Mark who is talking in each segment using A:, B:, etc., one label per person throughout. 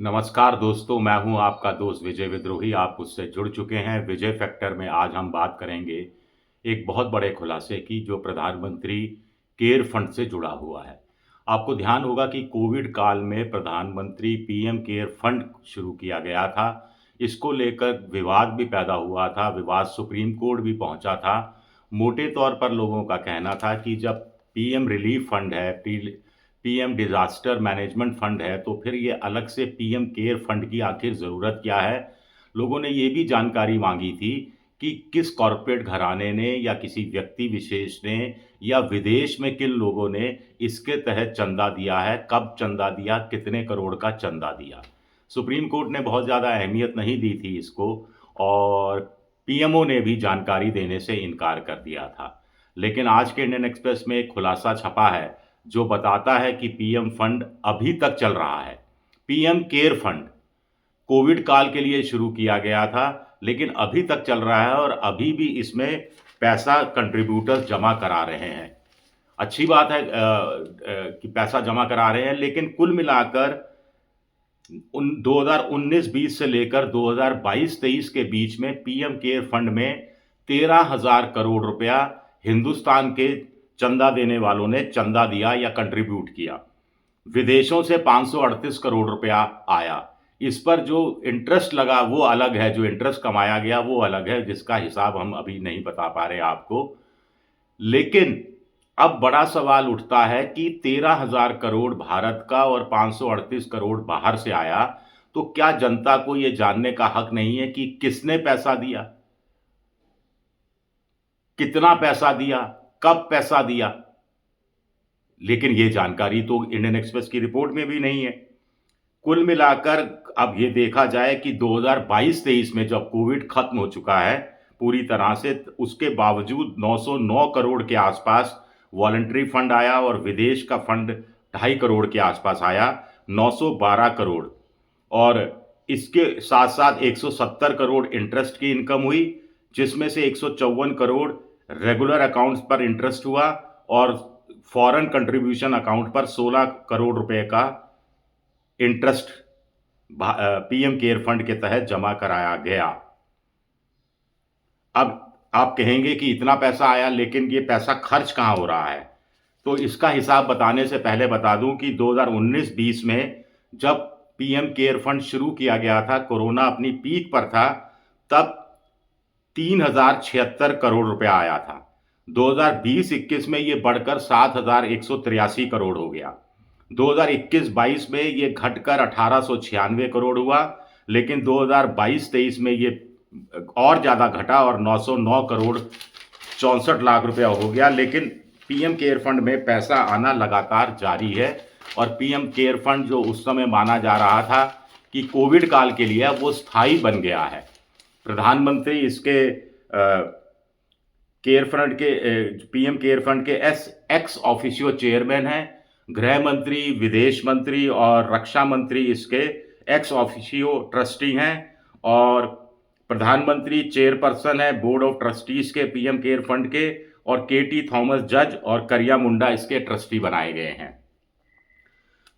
A: नमस्कार दोस्तों, मैं हूं आपका दोस्त विजय विद्रोही। आप उससे जुड़ चुके हैं विजय फैक्टर में। आज हम बात करेंगे एक बहुत बड़े खुलासे की जो प्रधानमंत्री केयर फंड से जुड़ा हुआ है। आपको ध्यान होगा कि कोविड काल में प्रधानमंत्री पीएम केयर फंड शुरू किया गया था। इसको लेकर विवाद भी पैदा हुआ था, विवाद सुप्रीम कोर्ट भी पहुंचा था। मोटे तौर पर लोगों का कहना था कि जब पीएम रिलीफ फंड है, पीएम डिजास्टर मैनेजमेंट फंड है, तो फिर ये अलग से पीएम केयर फंड की आखिर ज़रूरत क्या है। लोगों ने ये भी जानकारी मांगी थी कि किस कॉरपोरेट घराने ने या किसी व्यक्ति विशेष ने या विदेश में किन लोगों ने इसके तहत चंदा दिया है, कब चंदा दिया, कितने करोड़ का चंदा दिया। सुप्रीम कोर्ट ने बहुत ज़्यादा अहमियत नहीं दी थी इसको, और पीएमओ ने भी जानकारी देने से इनकार कर दिया था। लेकिन आज के इंडियन एक्सप्रेस में एक खुलासा छपा है जो बताता है कि पीएम फंड अभी तक चल रहा है। पीएम केयर फंड कोविड काल के लिए शुरू किया गया था, लेकिन अभी तक चल रहा है और अभी भी इसमें पैसा कंट्रीब्यूटर्स जमा करा रहे हैं। अच्छी बात है कि पैसा जमा करा रहे हैं, लेकिन कुल मिलाकर 2019-20 से लेकर 2022-23 के बीच में पीएम केयर फंड में 13,000 करोड़ रुपया हिंदुस्तान के चंदा देने वालों ने चंदा दिया या कंट्रीब्यूट किया। विदेशों से 538 करोड़ रुपया आया। इस पर जो इंटरेस्ट लगा वो अलग है, जो इंटरेस्ट कमाया गया वो अलग है, जिसका हिसाब हम अभी नहीं बता पा रहे आपको। लेकिन अब बड़ा सवाल उठता है कि 13,000 करोड़ भारत का और 538 करोड़ बाहर से आया, तो क्या जनता को यह जानने का हक नहीं है कि किसने पैसा दिया, कितना पैसा दिया, कब पैसा दिया। लेकिन यह जानकारी तो इंडियन एक्सप्रेस की रिपोर्ट में भी नहीं है। कुल मिलाकर अब ये देखा जाए कि 2022-23 में जब कोविड खत्म हो चुका है पूरी तरह से, उसके बावजूद 909 करोड़ के आसपास वॉलंटरी फंड आया और विदेश का फंड 2.5 करोड़ के आसपास आया, 912 करोड़। और इसके साथ साथ 170 करोड़ इंटरेस्ट की इनकम हुई, जिसमें से 154 करोड़ रेगुलर अकाउंट्स पर इंटरेस्ट हुआ और फॉरेन कंट्रीब्यूशन अकाउंट पर 16 करोड़ रुपए का इंटरेस्ट पीएम केयर फंड के तहत जमा कराया गया। अब आप कहेंगे कि इतना पैसा आया, लेकिन ये पैसा खर्च कहाँ हो रहा है। तो इसका हिसाब बताने से पहले बता दूं कि 2019-20 में जब पीएम केयर फंड शुरू किया गया था, कोरोना अपनी पीक पर था, तब 3,076 करोड़ रुपया आया था। 2020-21 में ये बढ़कर 7,183 करोड़ हो गया। 2021-22 में ये घटकर 1,896 करोड़ हुआ, लेकिन 2022-23 में ये और ज़्यादा घटा और 909 करोड़ 64 लाख रुपया हो गया। लेकिन पीएम केयर फंड में पैसा आना लगातार जारी है, और पीएम केयर फंड जो उस समय माना जा रहा था कि कोविड काल के लिए, वो स्थायी बन गया है। प्रधानमंत्री इसके केयर फंड के पीएम केयर फंड के एक्स ऑफिशियो चेयरमैन हैं। गृह मंत्री, विदेश मंत्री और रक्षा मंत्री इसके एक्स ऑफिशियो ट्रस्टी हैं, और प्रधानमंत्री चेयरपर्सन है बोर्ड ऑफ ट्रस्टीज के पीएम केयर फंड के, और केटी थॉमस जज और करिया मुंडा इसके ट्रस्टी बनाए गए हैं।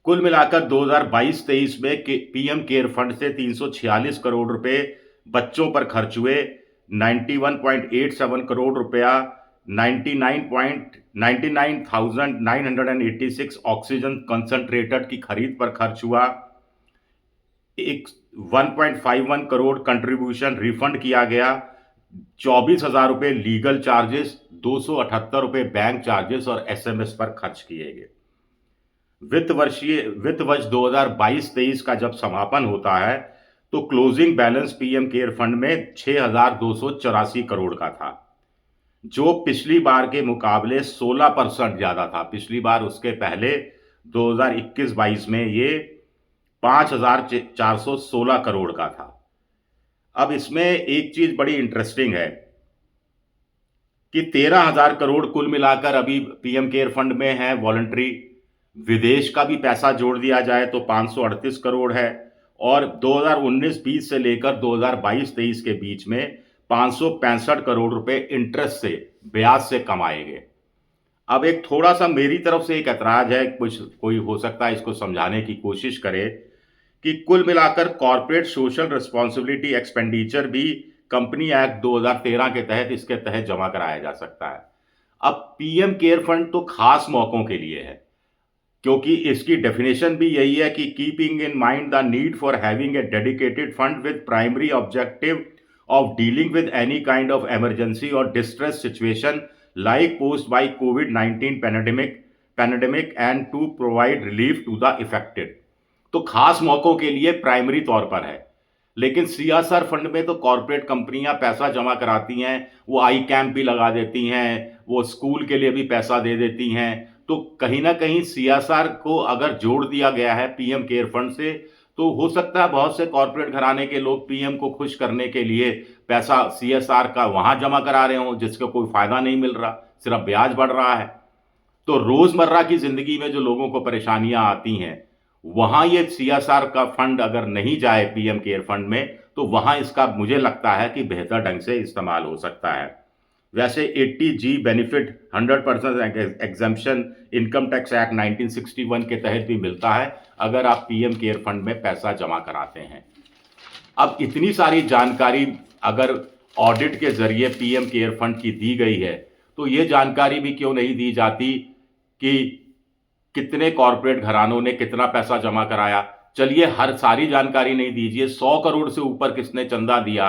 A: कुल मिलाकर 2022-23 में पीएम केयर फंड से 346 करोड़ रुपए बच्चों पर खर्च हुए, 91.87 करोड़ रुपया 99,986 ऑक्सीजन कंसंट्रेटेड की खरीद पर खर्च हुआ, 1.51 करोड़ कंट्रीब्यूशन रिफंड किया गया, 24,000 रुपये लीगल चार्जेस, 278 रुपये बैंक चार्जेस और एसएमएस पर खर्च किए गए। वित्त वर्ष 2022-23 का जब समापन होता है, तो closing balance PM care fund में 6,284 करोड़ का था, जो पिछली बार के मुकाबले 16% ज़्यादा था। पिछली बार उसके पहले 2021-22 में ये 5,416 करोड़ का था। अब इसमें एक चीज़ बड़ी इंटरेस्टिंग है कि 13,000 करोड़ कुल मिलाकर अभी पीएम केयर फंड में है वॉलंटरी। विदेश का भी पैसा जोड़ दिया जाए तो 538 करोड़ है, और 2019-20 से लेकर 2022-23 के बीच में 565 करोड़ रुपए इंटरेस्ट से, ब्याज से कमाए गए। अब एक थोड़ा सा मेरी तरफ से एक ऐतराज है, कुछ कोई हो सकता है इसको समझाने की कोशिश करे कि कुल मिलाकर कॉर्पोरेट सोशल रिस्पॉन्सिबिलिटी एक्सपेंडिचर भी कंपनी एक्ट 2013 के तहत इसके तहत जमा कराया जा सकता है। अब पीएम केयर फंड तो खास मौकों के लिए है, क्योंकि इसकी डेफिनेशन भी यही है कि keeping in mind the need for having a dedicated fund with primary objective of dealing with any kind of emergency और distress situation like post by कोविड-19 pandemic and to provide relief to the affected. तो खास मौकों के लिए primary तौर पर है। लेकिन सीएसआर फंड में तो कॉर्पोरेट कंपनियां पैसा जमा कराती हैं, वो आई कैंप भी लगा देती हैं, वो स्कूल के लिए भी पैसा दे देती हैं। तो कहीं ना कहीं सीएसआर को अगर जोड़ दिया गया है पीएम केयर फंड से, तो हो सकता है बहुत से कॉर्पोरेट घराने के लोग पीएम को खुश करने के लिए पैसा सीएसआर का वहां जमा करा रहे हों, जिसका कोई फायदा नहीं मिल रहा, सिर्फ ब्याज बढ़ रहा है। तो रोजमर्रा की जिंदगी में जो लोगों को परेशानियां आती हैं, वहां ये सीएसआर का फंड अगर नहीं जाए पीएम केयर फंड में, तो वहां इसका मुझे लगता है कि बेहतर ढंग से इस्तेमाल हो सकता है। वैसे 80G benefit 100% exemption income tax act 1961 के तहत भी मिलता है अगर आप पीएम केयर फंड में पैसा जमा कराते हैं। अब इतनी सारी जानकारी अगर ऑडिट के जरिए पीएम केयर फंड की दी गई है, तो ये जानकारी भी क्यों नहीं दी जाती कि कितने कॉर्पोरेट घरानों ने कितना पैसा जमा कराया। चलिए हर सारी जानकारी नहीं दीजिए, 100 करोड़ से ऊपर किसने चंदा दिया,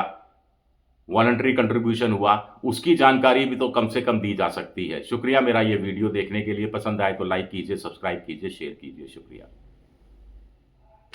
A: वॉलंटरी कंट्रीब्यूशन हुआ, उसकी जानकारी भी तो कम से कम दी जा सकती है। शुक्रिया मेरा ये वीडियो देखने के लिए। पसंद आए तो लाइक कीजिए, सब्सक्राइब कीजिए, शेयर कीजिए। शुक्रिया।